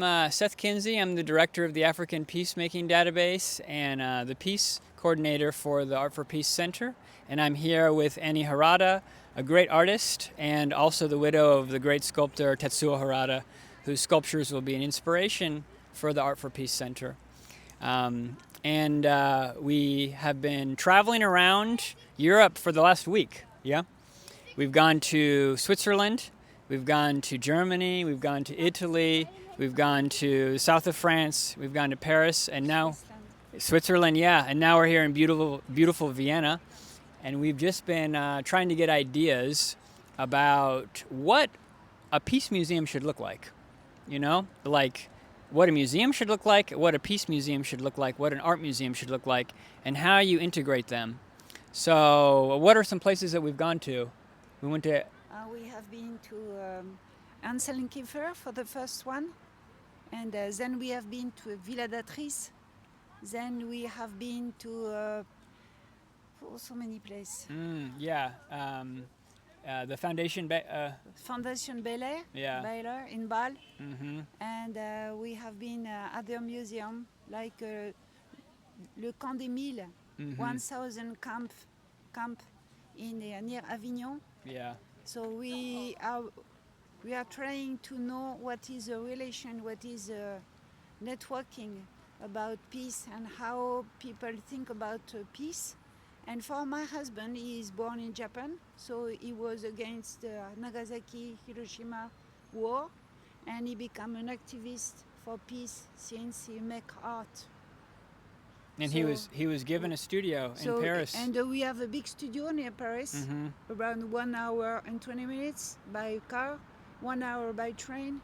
I'm Seth Kinzie. I'm the director of the African Peacemaking Database and the Peace Coordinator for the Art for Peace Center. And I'm here with Annie Harada, a great artist, and also the widow of the great sculptor Tetsuo Harada, whose sculptures will be an inspiration for the Art for Peace Center. We have been traveling around Europe for the last week. Yeah, we've gone to Switzerland, we've gone to Germany, we've gone to Italy, we've gone to the south of France, we've gone to Paris, and now Switzerland. Yeah, and now we're here in beautiful Vienna, and we've just been trying to get ideas about what a peace museum should look like. You know, like what a museum should look like, what a peace museum should look like, what an art museum should look like, and how you integrate them. So, what are some places that we've gone to? We went to. We have been to Ansel and Kiefer for the first one, and then we have been to Villa d'Atrice. Then we have been to so many places. The Foundation. Fondation Baylor, Yeah. Baylor in Bâle, Mm-hmm. and we have been at their museum like Le Camp des Mille, 1,000 camp in near Avignon. Yeah. So we are trying to know what is a relation, what is networking about peace and how people think about peace. And for my husband, he is born in Japan, so he was against the Nagasaki-Hiroshima war, and he became an activist for peace since he make art. And So- he was given a studio in Paris. And we have a big studio near Paris, around 1 hour and 20 minutes by car, 1 hour by train,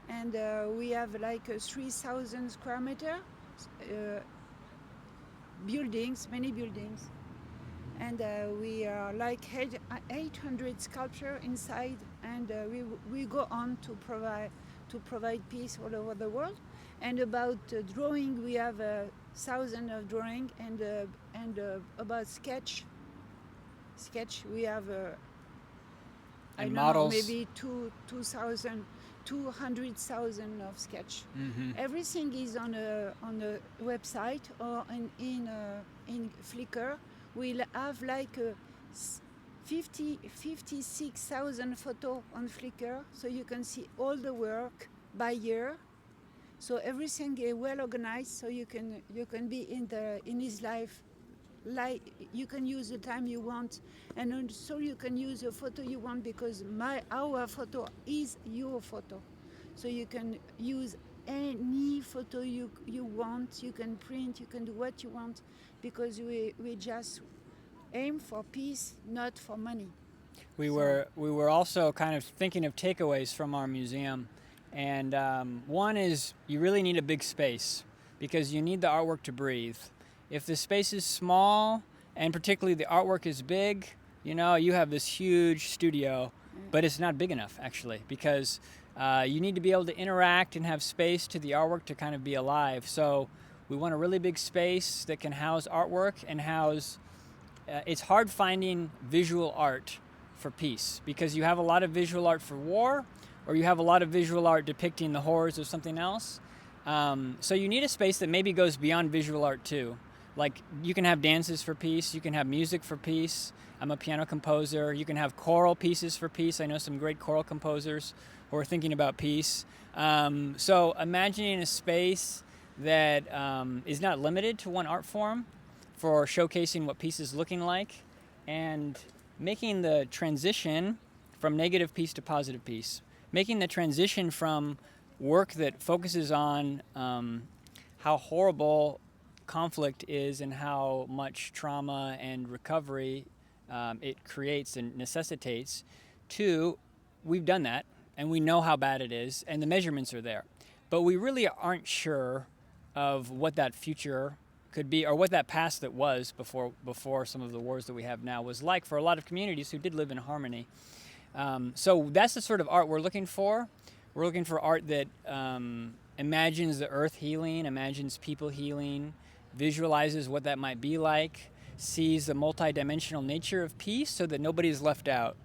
and we have like 3,000 square meter buildings, many buildings, and we are like 800 sculpture inside, and we go on to provide peace all over the world. And about drawing, we have 1,000 of drawing, and about sketch we have I And don't models. know, maybe 200,000 of sketch. Everything is on a website or in Flickr. We'll have like 56,000 photos on Flickr, so you can see all the work by year. So everything is well organized, so you can be in his life. Like you can use the time you want, and also you can use the photo you want, because our photo is your photo. So you can use any photo you want. You can print. You can do what you want, because we just aim for peace, not for money. We were also kind of thinking of takeaways from our museum, and one is you really need a big space because you need the artwork to breathe. If the space is small and particularly the artwork is big, you know, you have this huge studio, but it's not big enough actually, because you need to be able to interact and have space to the artwork to kind of be alive. So we want a really big space that can house artwork and house. It's hard finding visual art for peace because you have a lot of visual art for war, or you have a lot of visual art depicting the horrors of something else. So you need a space that maybe goes beyond visual art too. Like you can have dances for peace, you can have music for peace. I'm a piano composer. You can have choral pieces for peace. I know some great choral composers who are thinking about peace. So imagining a space that is not limited to one art form for showcasing what peace is looking like, and making the transition from negative peace to positive peace. Making the transition from work that focuses on how horrible conflict is and how much trauma and recovery it creates and necessitates, to we've done that and we know how bad it is and the measurements are there, but we really aren't sure of what that future could be, or what that past that was before some of the wars that we have now was like for a lot of communities who did live in harmony. So that's the sort of art we're looking for. We're looking for art that imagines the earth healing, imagines people healing, visualizes what that might be like, sees the multidimensional nature of peace so that nobody is left out.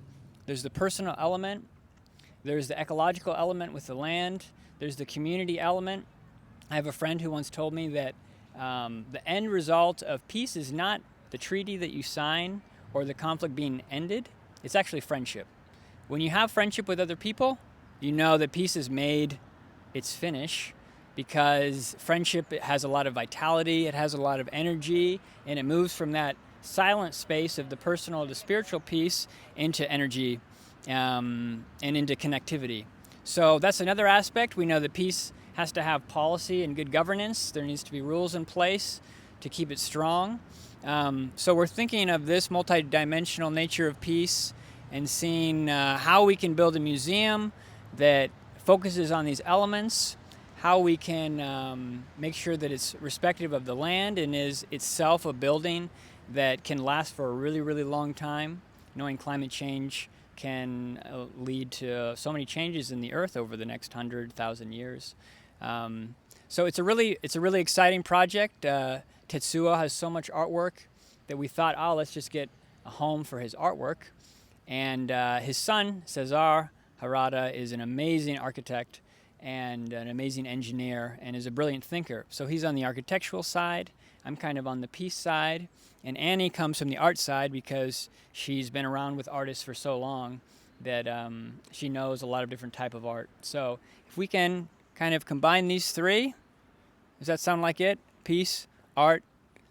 There's the personal element, there's the ecological element with the land, there's the community element. I have a friend who once told me that the end result of peace is not the treaty that you sign or the conflict being ended. It's actually friendship. When you have friendship with other people, you know that peace has made its finish, because friendship, it has a lot of vitality, it has a lot of energy, and it moves from that silent space of the personal to spiritual peace into energy and into connectivity. So that's another aspect. We know that peace has to have policy and good governance. There needs to be rules in place to keep it strong. So we're thinking of this multidimensional nature of peace and seeing how we can build a museum that focuses on these elements, how we can make sure that it's respective of the land and is itself a building that can last for a really, really long time, knowing climate change can lead to so many changes in the earth over the next 100,000 years. So it's a really exciting project. Tetsuo has so much artwork that we thought, oh, let's just get a home for his artwork. And his son, Cesar Harada, is an amazing architect and an amazing engineer and is a brilliant thinker. So he's on the architectural side. I'm kind of on the peace side. And Annie comes from the art side because she's been around with artists for so long that she knows a lot of different type of art. So if we can kind of combine these three, does that sound like it? Peace, art,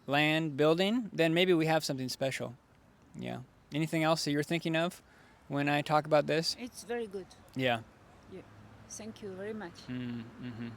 land, building, then maybe we have something special. Yeah. Anything else that you're thinking of when I talk about this? It's very good. Yeah. Yeah. Thank you very much. Mm-hmm.